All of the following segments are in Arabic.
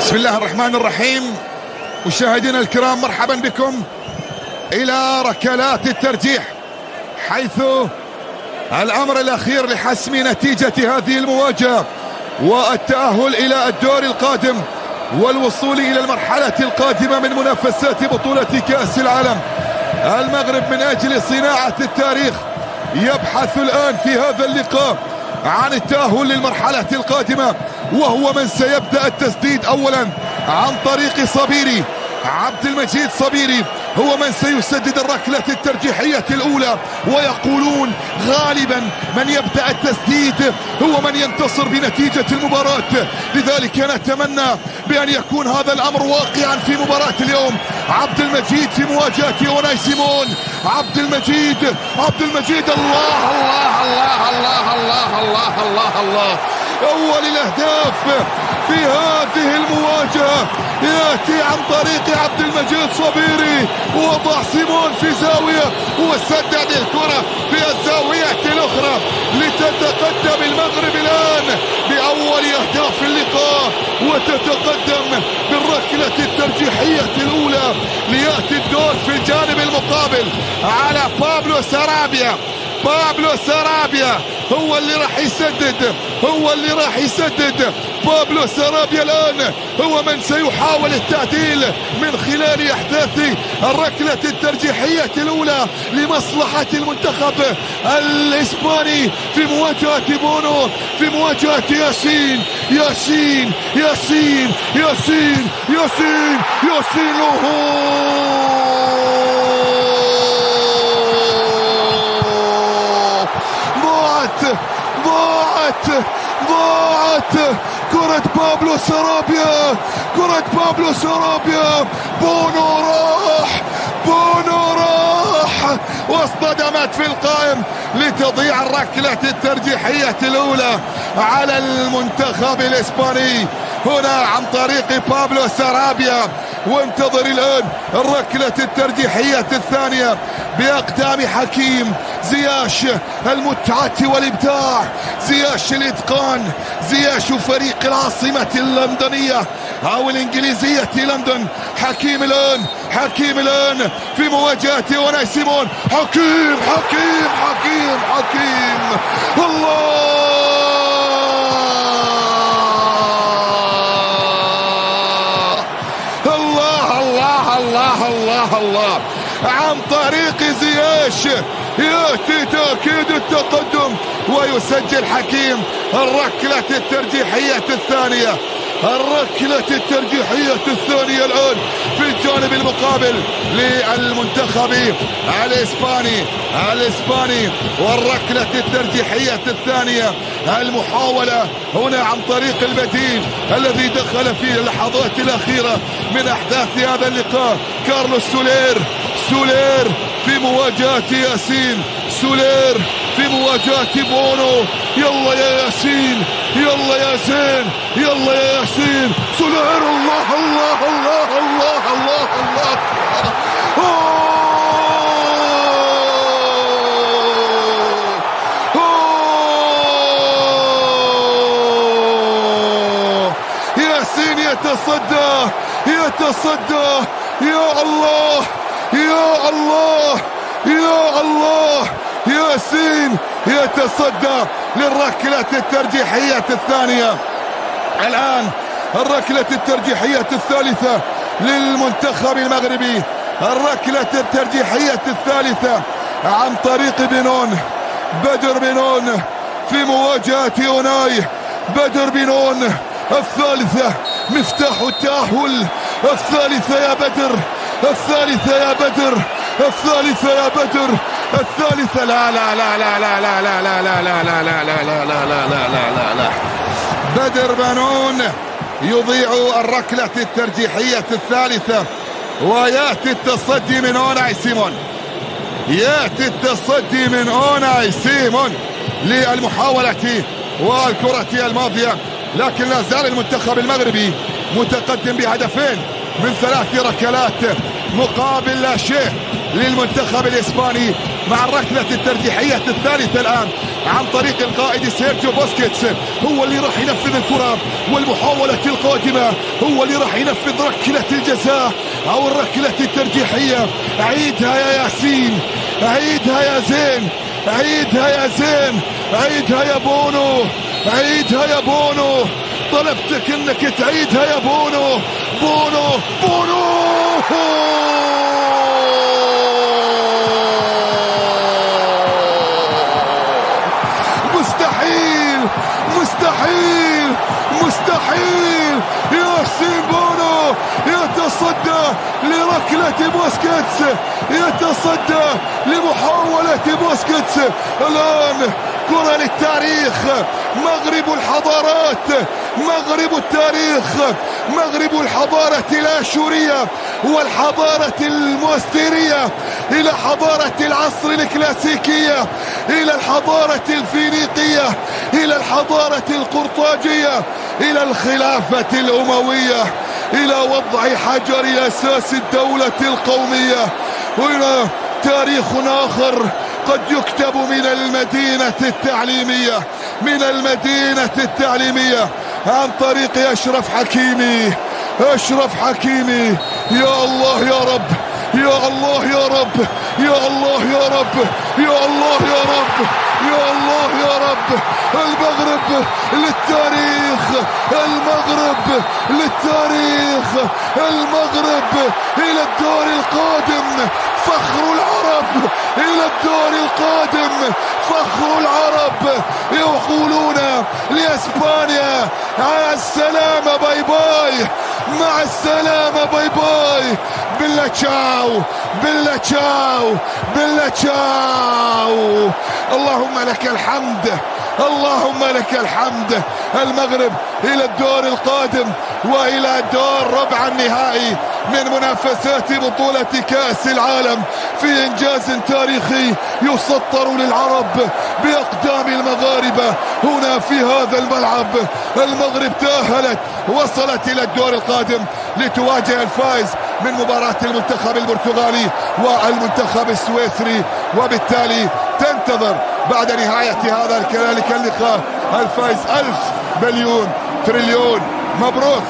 بسم الله الرحمن الرحيم. مشاهدينا الكرام، مرحبا بكم إلى ركلات الترجيح، حيث الأمر الأخير لحسم نتيجة هذه المواجهة والتأهل إلى الدور القادم والوصول إلى المرحلة القادمة من منافسات بطولة كأس العالم. المغرب من أجل صناعة التاريخ يبحث الآن في هذا اللقاء عن التأهل للمرحلة القادمة، وهو من سيبدأ التسديد أولا عن طريق صبيري. عبد المجيد صبيري هو من سيسدد الركلة الترجيحية الأولى، ويقولون غالبا من يبدأ التسديد هو من ينتصر بنتيجة المباراة. لذلك نتمنى بأن يكون هذا الأمر واقعا في مباراة اليوم. عبد المجيد في مواجهة أوناي سيمون. عبد المجيد الله الله الله الله الله الله الله الله. أول الأهداف في هذه المواجهة يأتي عن طريق عبد المجيد صبيري، ووضع سيمون في زاوية وسدد الكرة في الزاوية الأخرى لتتقدم المغرب الآن بأول أهداف اللقاء، وتتقدم بالركلة الترجيحية الأولى. ليأتي الدور في الجانب المقابل على بابلو سارابيا. هو اللي راح يسدد. بابلو سارابيا الآن هو من سيحاول التعديل من خلال إحداث الركلة الترجيحية الأولى لمصلحة المنتخب الإسباني في مواجهة بونو، في مواجهة ياسين. ضاعت كرة بابلو سارابيا. بونو راح واصطدمت في القائم لتضيع الركلة الترجيحية الأولى على المنتخب الإسباني هنا عن طريق بابلو سارابيا. وانتظر الآن الركلة الترجيحية الثانية بأقدام حكيم زياش، المتعة والإبداع، زياش الإتقان، زياش فريق العاصمة اللندنية أو الإنجليزية لندن. حكيم الآن في مواجهة أوناي سيمون. حكيم الله عن طريق زياش يأتي تأكيد التقدم، ويسجل حكيم الركلة الترجيحية الثانية الآن في الجانب المقابل للمنتخب الإسباني. والركلة الترجيحية الثانية المحاولة هنا عن طريق البديل الذي دخل في اللحظات الأخيرة من أحداث هذا اللقاء، كارلوس سولير في مواجهة ياسين. في مواجهة بونو. يلا يا ياسين، يلا يا ياسين. سولير الله. ياسين يتصدى. يا الله. ياسين يتصدى للركلة الترجيحية الثانية. الآن الركلة الترجيحية الثالثة للمنتخب المغربي، الركلة الترجيحية الثالثة عن طريق بدر بنون في مواجهة أوناي. بدر بنون الثالثة، مفتاح التأهل. الثالثة يا بدر. لا. بدر بنون يضيع الركلة الترجيحية الثالثة، ويأتي التصدي من أوناي سيمون للمحاولة والكرة الماضية. لكن لا زال المنتخب المغربي متقدم بهدفين من 3 ركلات مقابل لا شيء. للمنتخب الإسباني مع الركلة الترجيحية الثالثة الآن عن طريق القائد سيرجيو بوسكيتس. هو اللي راح ينفذ الكرة، والمحاولة القادمة هو اللي راح ينفذ ركلة الجزاء أو الركلة الترجيحية. عيدها يا ياسين، عيدها يا زين، عيدها يا زين، عيدها يا بونو، عيدها يا بونو. طلبتك انك تعيدها يا بونو. بونو بونو مستحيل مستحيل مستحيل. ياسين بونو يتصدى لركلة بوسكيتس، يتصدى لمحاولة بوسكيتس. الآن كرة للتاريخ، مغرب الحضارات، مغرب التاريخ، مغرب الحضارة الآشورية والحضارة الموستيرية إلى حضارة العصر الكلاسيكية، إلى الحضارة الفينيقية، إلى الحضارة القرطاجية، إلى الخلافة الأموية، إلى وضع حجر أساس الدولة القومية. وإلى تاريخ آخر قد يكتب من المدينة التعليمية، من المدينة التعليمية عن طريق أشرف حكيمي. أشرف حكيمي، يا الله يا رب، يا الله يا رب، يا الله يا رب، يا الله يا رب، يا الله يا رب. المغرب للتاريخ، المغرب للتاريخ، المغرب إلى الدور القادم، فخر العرب إلى الدور القادم، فخر العرب. يقولون لإسبانيا مع السلامة باي باي، مع السلامة باي باي، بلا تشاو، بلا تشاو، بلا تشاو. اللهم لك الحمد، اللهم لك الحمد. المغرب إلى الدور القادم وإلى دور ربع النهائي من منافسات بطولة كأس العالم في إنجاز تاريخي يسطر للعرب بأقدام المغاربة هنا في هذا الملعب. المغرب تأهلت، وصلت إلى الدور القادم لتواجه الفائز من مباراة المنتخب البرتغالي والمنتخب السويسري، وبالتالي تنتظر بعد نهاية هذا كذلك اللقاء الفائز 1000 بليون تريليون. مبروك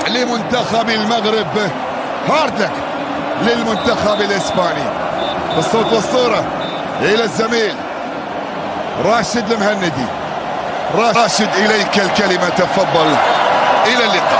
لمنتخب المغرب، هاردك للمنتخب الإسباني. بالصوت والصورة إلى الزميل راشد المهندي. راشد إليك الكلمة، تفضل. إلى اللقاء.